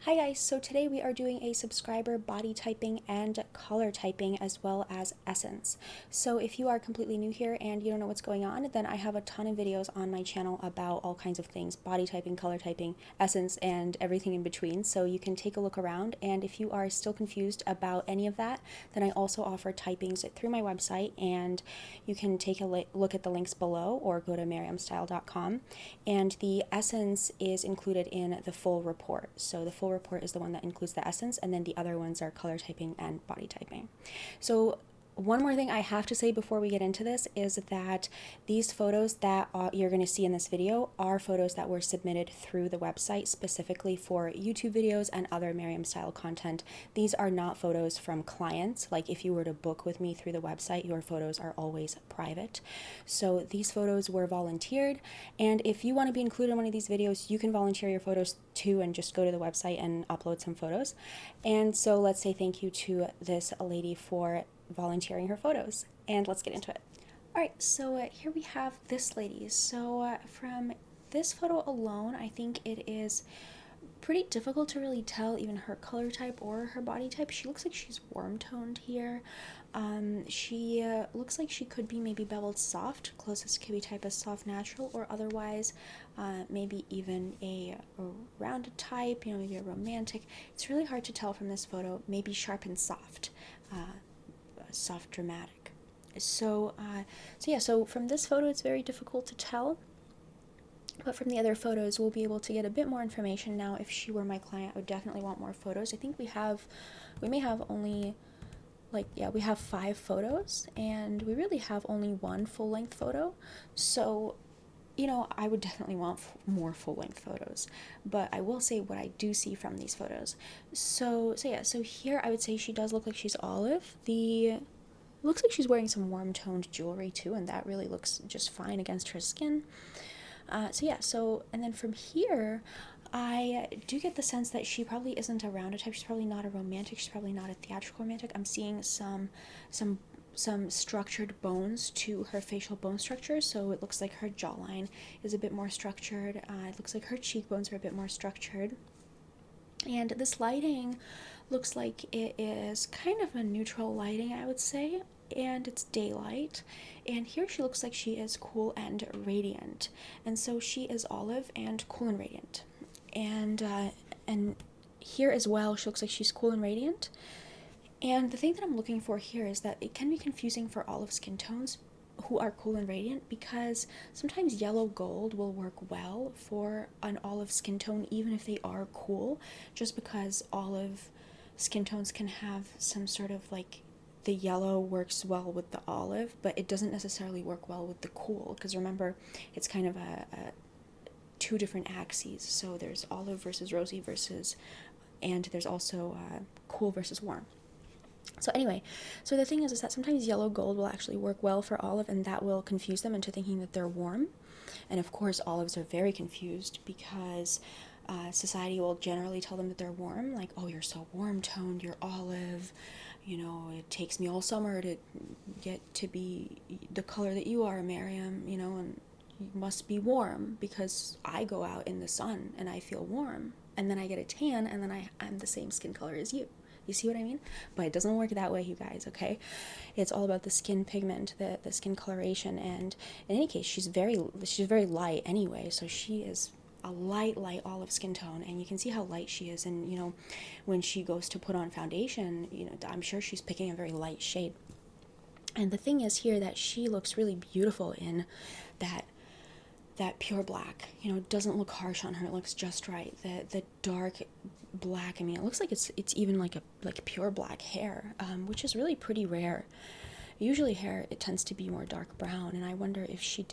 Hi guys, so today we are doing a subscriber body typing and color typing as well as essence. So if you are completely new here and you don't know what's going on, then I have a ton of videos on my channel about all kinds of things, body typing, color typing, essence, and everything in between. So you can take a look around, and if you are still confused about any of that, then I also offer typings through my website, and you can take a look at the links below or go to miriamstyle.com. And the essence is included in the full report. So the full report is the one that includes the essence, and then the other ones are color typing and body typing. So one more thing I have to say before we get into this is that these photos that you're going to see in this video are photos that were submitted through the website specifically for YouTube videos and other Miriam style content. These are not photos from clients. Like if you were to book with me through the website, your photos are always private. So these photos were volunteered, and if you want to be included in one of these videos, you can volunteer your photos too and just go to the website and upload some photos. And so let's say thank you to this lady for volunteering her photos, and let's get into it. All right, so here we have this lady. So from this photo alone, I think it is pretty difficult to really tell even her color type or her body type. She looks like she's warm toned here. She looks like she could be maybe beveled soft. Closest could be type as soft natural, or otherwise maybe even a rounded type, maybe a romantic. It's really hard to tell from this photo. Maybe sharp and soft. Soft dramatic. So from this photo it's very difficult to tell, but from the other photos we'll be able to get a bit more information. Now if she were my client, I would definitely want more photos. I think we may have only we have 5 photos, and we really have only one full-length photo, so I would definitely want more full-length photos, but I will say what I do see from these photos. So here I would say she does look like she's olive. Looks like she's wearing some warm-toned jewelry too, and that really looks just fine against her skin. And then from here, I do get the sense that she probably isn't a rounded type. She's probably not a romantic. She's probably not a theatrical romantic. I'm seeing some structured bones to her facial bone structure, so it looks like her jawline is a bit more structured. It looks like her cheekbones are a bit more structured. And this lighting looks like it is kind of a neutral lighting, I would say, and it's daylight. And here she looks like she is cool and radiant. And so she is olive and cool and radiant. And here as well, she looks like she's cool and radiant. And the thing that I'm looking for here is that it can be confusing for olive skin tones who are cool and radiant, because sometimes yellow gold will work well for an olive skin tone even if they are cool, just because olive skin tones can have some sort of the yellow works well with the olive, but it doesn't necessarily work well with the cool, because remember, it's kind of a two different axes. So there's olive versus rosy versus, and there's also cool versus warm. So anyway, so the thing is that sometimes yellow gold will actually work well for olive, and that will confuse them into thinking that they're warm. And of course, olives are very confused because society will generally tell them that they're warm, like, oh, you're so warm toned, you're olive, it takes me all summer to get to be the color that you are, Miriam, and you must be warm because I go out in the sun and I feel warm, and then I get a tan, and then I'm the same skin color as you. You see what I mean? But it doesn't work that way, you guys, okay? It's all about the skin pigment, the skin coloration, and in any case, she's very light anyway, so she is a light olive skin tone, and you can see how light she is, and, when she goes to put on foundation, I'm sure she's picking a very light shade. And the thing is here that she looks really beautiful in that pure black. It doesn't look harsh on her. It looks just right. The dark black, it looks like it's even like pure black hair, which is really pretty rare. Usually hair, it tends to be more dark brown, and I wonder if she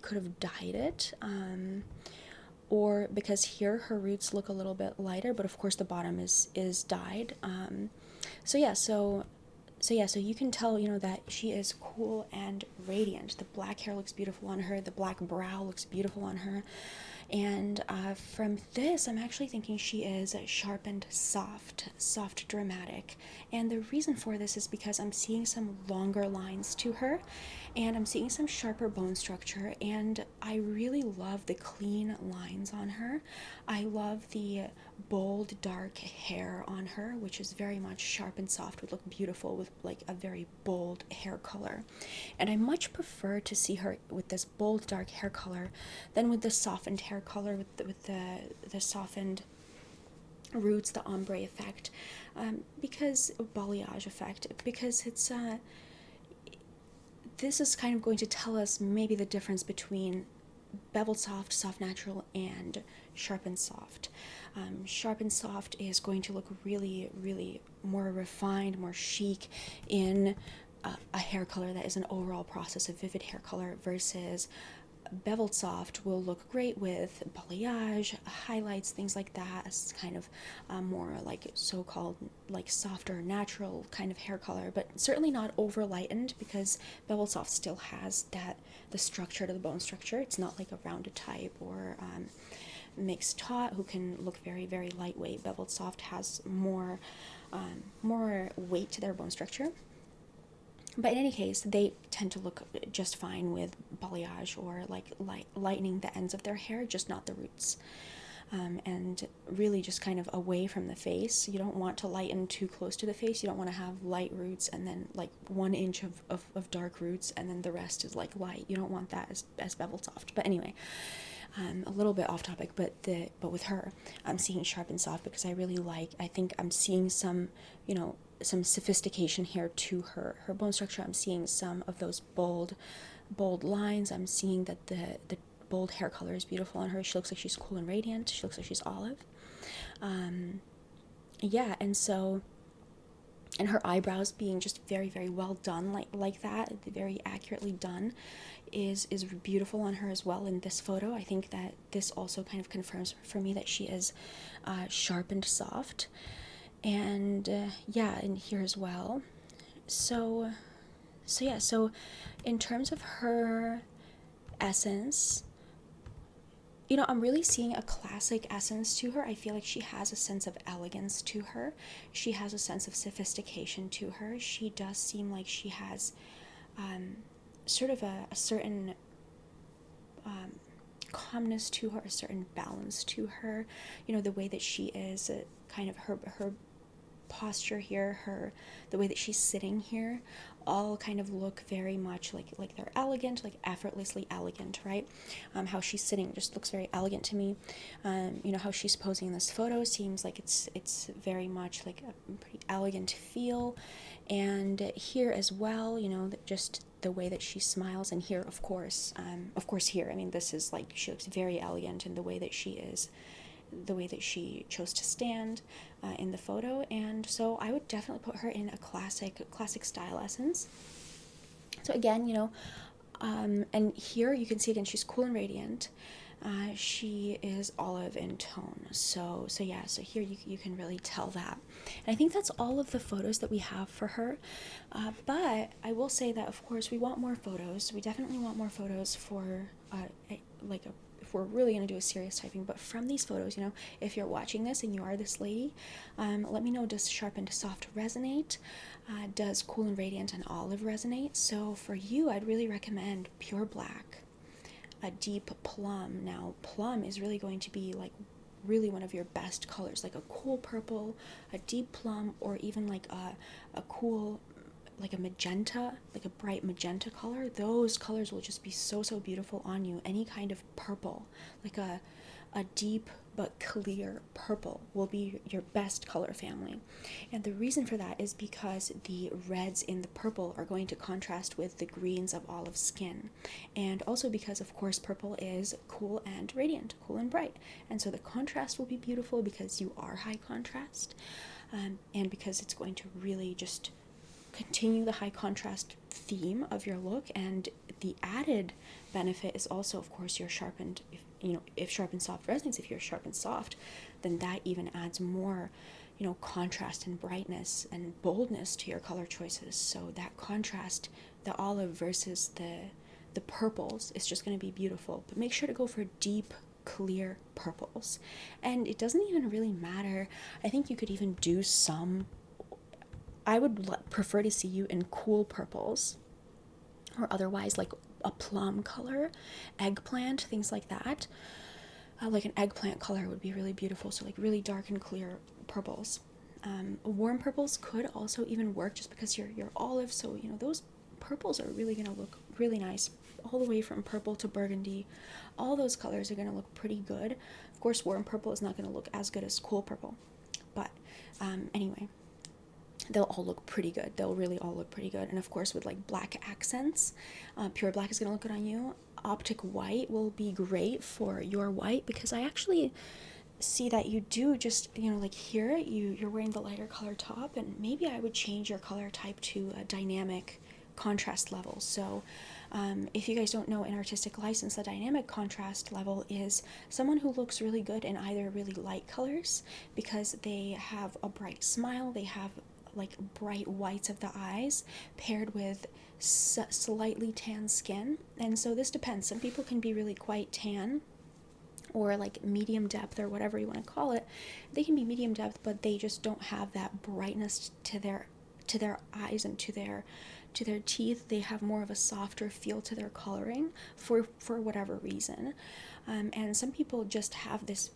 could have dyed it, or because here her roots look a little bit lighter, but of course the bottom is dyed. So you can tell, that she is cool and radiant. The black hair looks beautiful on her. The black brow looks beautiful on her. And from this, I'm actually thinking she is sharpened soft, soft dramatic. And the reason for this is because I'm seeing some longer lines to her, and I'm seeing some sharper bone structure, and I really love the clean lines on her. I love the bold, dark hair on her, which is very much sharp and soft, would look beautiful with like a very bold hair color. And I much prefer to see her with this bold, dark hair color than with the softened hair color, with the softened roots, the ombre effect, because balayage effect, because it's this is kind of going to tell us maybe the difference between beveled soft, soft natural, and sharp and soft. Sharp and soft is going to look really, really more refined, more chic in a hair color that is an overall process of vivid hair color, versus beveled soft will look great with balayage, highlights, things like that, as kind of more like so-called like softer natural kind of hair color, but certainly not over lightened, because beveled soft still has the structure to the bone structure. It's not like a rounded type or mixed-taut, who can look very, very lightweight. Beveled soft has more weight to their bone structure. But in any case, they tend to look just fine with balayage or like lightening the ends of their hair, just not the roots. And really just kind of away from the face. You don't want to lighten too close to the face. You don't want to have light roots and then like 1 inch of dark roots and then the rest is like light. You don't want that as beveled soft. But anyway, a little bit off topic, but with her, I'm seeing sharp and soft because I think I'm seeing some, some sophistication here to her bone structure. I'm seeing some of those bold lines. I'm seeing that the bold hair color is beautiful on her. She looks like she's cool and radiant. She looks like she's olive. Yeah, and her eyebrows being just very, very well done, like that, very accurately done, is beautiful on her as well in this photo. I think that this also kind of confirms for me that she is sharp and soft. And yeah, and here as well. So in terms of her essence, I'm really seeing a classic essence to her. I feel like she has a sense of elegance to her. She has a sense of sophistication to her. She does seem like she has sort of a certain calmness to her, a certain balance to her. The way that she is, kind of her posture here, the way that she's sitting here, all kind of look very much like they're elegant, like effortlessly elegant, right? How she's sitting just looks very elegant to me. How she's posing in this photo seems like it's very much like a pretty elegant feel. And here as well, just the way that she smiles, and here of course here, I mean, this is like, she looks very elegant in the way that she is, the way that she chose to stand in the photo. And so I would definitely put her in a classic style essence. So again, and here you can see again, she's cool and radiant. She is olive in tone. So here you can really tell that. And I think that's all of the photos that we have for her. But I will say that, of course, we want more photos. We definitely want more photos for if we're really going to do a serious typing. But from these photos, if you're watching this and you are this lady, let me know, does sharp and soft resonate? Does cool and radiant and olive resonate? So for you, I'd really recommend pure black, a deep plum. Now, plum is really going to be like really one of your best colors, like a cool purple, a deep plum, or even like a cool, like a magenta, like a bright magenta color. Those colors will just be so beautiful on you. Any kind of purple, like a deep but clear purple, will be your best color family. And the reason for that is because the reds in the purple are going to contrast with the greens of olive skin, and also because, of course, purple is cool and radiant, cool and bright, and so the contrast will be beautiful because you are high contrast, and because it's going to really just continue the high contrast theme of your look. And the added benefit is also, of course, your sharpened, if sharp and soft resonates, if you're sharp and soft, then that even adds more, contrast and brightness and boldness to your color choices. So that contrast, the olive versus the purples, is just going to be beautiful. But make sure to go for deep clear purples. And it doesn't even really matter. I think you could even do some, I would prefer to see you in cool purples, or otherwise like a plum color, eggplant, things like that. Like an eggplant color would be really beautiful, so like really dark and clear purples. Warm purples could also even work just because you're olive, so you know those purples are really going to look really nice, all the way from purple to burgundy. All those colors are going to look pretty good. Of course, warm purple is not going to look as good as cool purple, but anyway, they'll all look pretty good. They'll really all look pretty good. And of course, with like black accents, pure black is going to look good on you. Optic white will be great for your white, because I actually see that you do just, you know, like here you're wearing the lighter color top, and maybe I would change your color type to a dynamic contrast level. So if you guys don't know, in artistic license, the dynamic contrast level is someone who looks really good in either really light colors because they have a bright smile, they have like bright whites of the eyes paired with slightly tan skin. And so this depends. Some people can be really quite tan, or like medium depth, or whatever you want to call it. They can be medium depth, but they just don't have that brightness to their eyes and to their teeth. They have more of a softer feel to their coloring for whatever reason. And some people just have this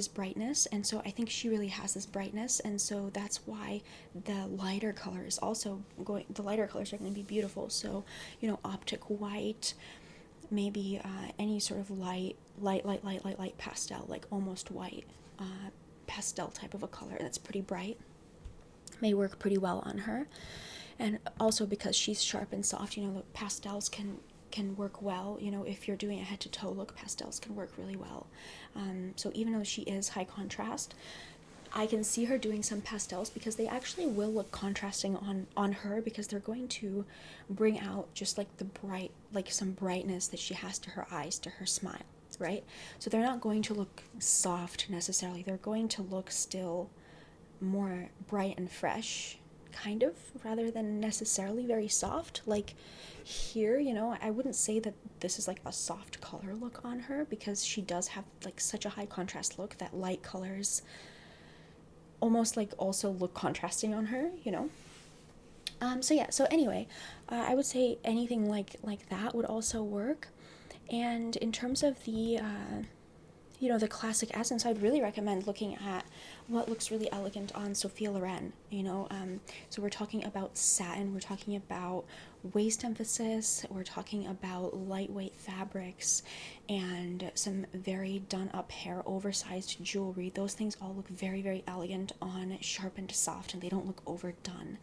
brightness, and so I think she really has this brightness, and so that's why the lighter colors are going to be beautiful. So, you know, optic white, maybe any sort of light pastel, like almost white pastel type of a color that's pretty bright, may work pretty well on her. And also because she's sharp and soft, you know, the pastels can work well. You know, if you're doing a head to toe look, pastels can work really well. So even though she is high contrast, I can see her doing some pastels because they actually will look contrasting on her, because they're going to bring out just like some brightness that she has to her eyes, to her smile, right? So they're not going to look soft necessarily. They're going to look still more bright and fresh, kind of, rather than necessarily very soft. Like here, you know, I wouldn't say that this is like a soft color look on her, because she does have like such a high contrast look that light colors almost like also look contrasting on her, you know. So anyway, I would say anything like that would also work. And in terms of the you know, the classic essence, I'd really recommend looking at what looks really elegant on Sophia Loren, you know. So we're talking about satin, we're talking about waist emphasis, we're talking about lightweight fabrics, and some very done up hair, oversized jewelry. Those things all look very, very elegant on sharp and soft, and they don't look overdone.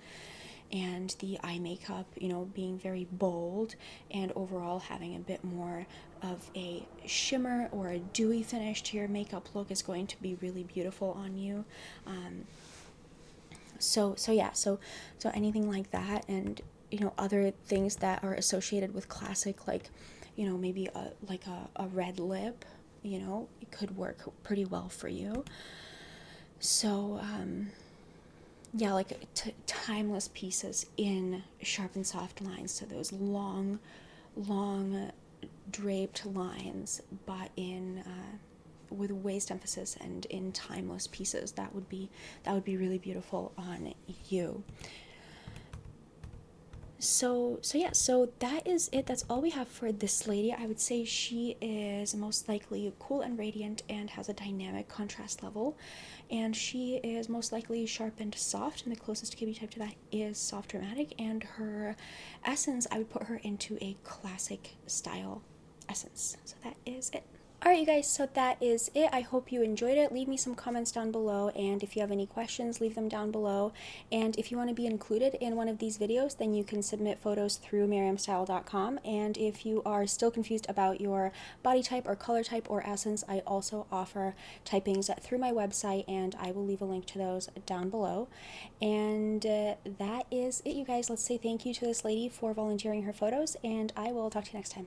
And the eye makeup, you know, being very bold and overall having a bit more of a shimmer or a dewy finish to your makeup look is going to be really beautiful on you. So anything like that, and you know, other things that are associated with classic, like, you know, maybe a red lip, you know, it could work pretty well for you. So yeah, like timeless pieces in sharp and soft lines. So those long draped lines, but in with waist emphasis and in timeless pieces. That would be really beautiful on you. So that is it. That's all we have for this lady. I would say she is most likely cool and radiant and has a dynamic contrast level, and she is most likely sharp and soft, and the closest KB type to that is soft dramatic. And her essence, I would put her into a classic style essence. So that is it. Alright, you guys, so that is it. I hope you enjoyed it. Leave me some comments down below, and if you have any questions, leave them down below. And if you want to be included in one of these videos, then you can submit photos through miriamstyle.com. And if you are still confused about your body type or color type or essence, I also offer typings through my website, and I will leave a link to those down below. And that is it, you guys. Let's say thank you to this lady for volunteering her photos, and I will talk to you next time.